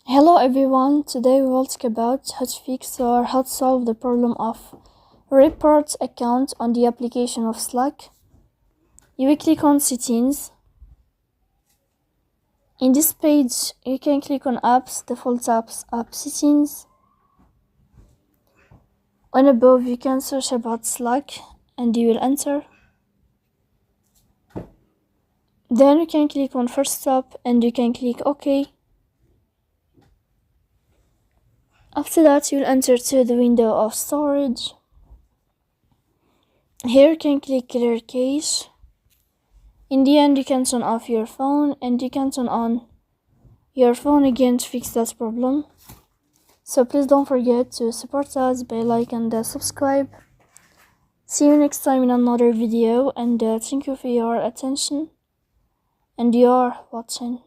Hello everyone, today we will talk about how to fix or how to solve the problem of report account on the application of Slack. You will click on settings. In this page you can click on apps, default apps, app settings. On above you can search about Slack and you will enter. Then you can click on first step and you can click OK. After that, you'll enter to the window of storage. Here you can click clear cache. In the end, you can turn off your phone and you can turn on your phone again to fix that problem. So please don't forget to support us by like and subscribe. See you next time in another video, and thank you for your attention and your watching.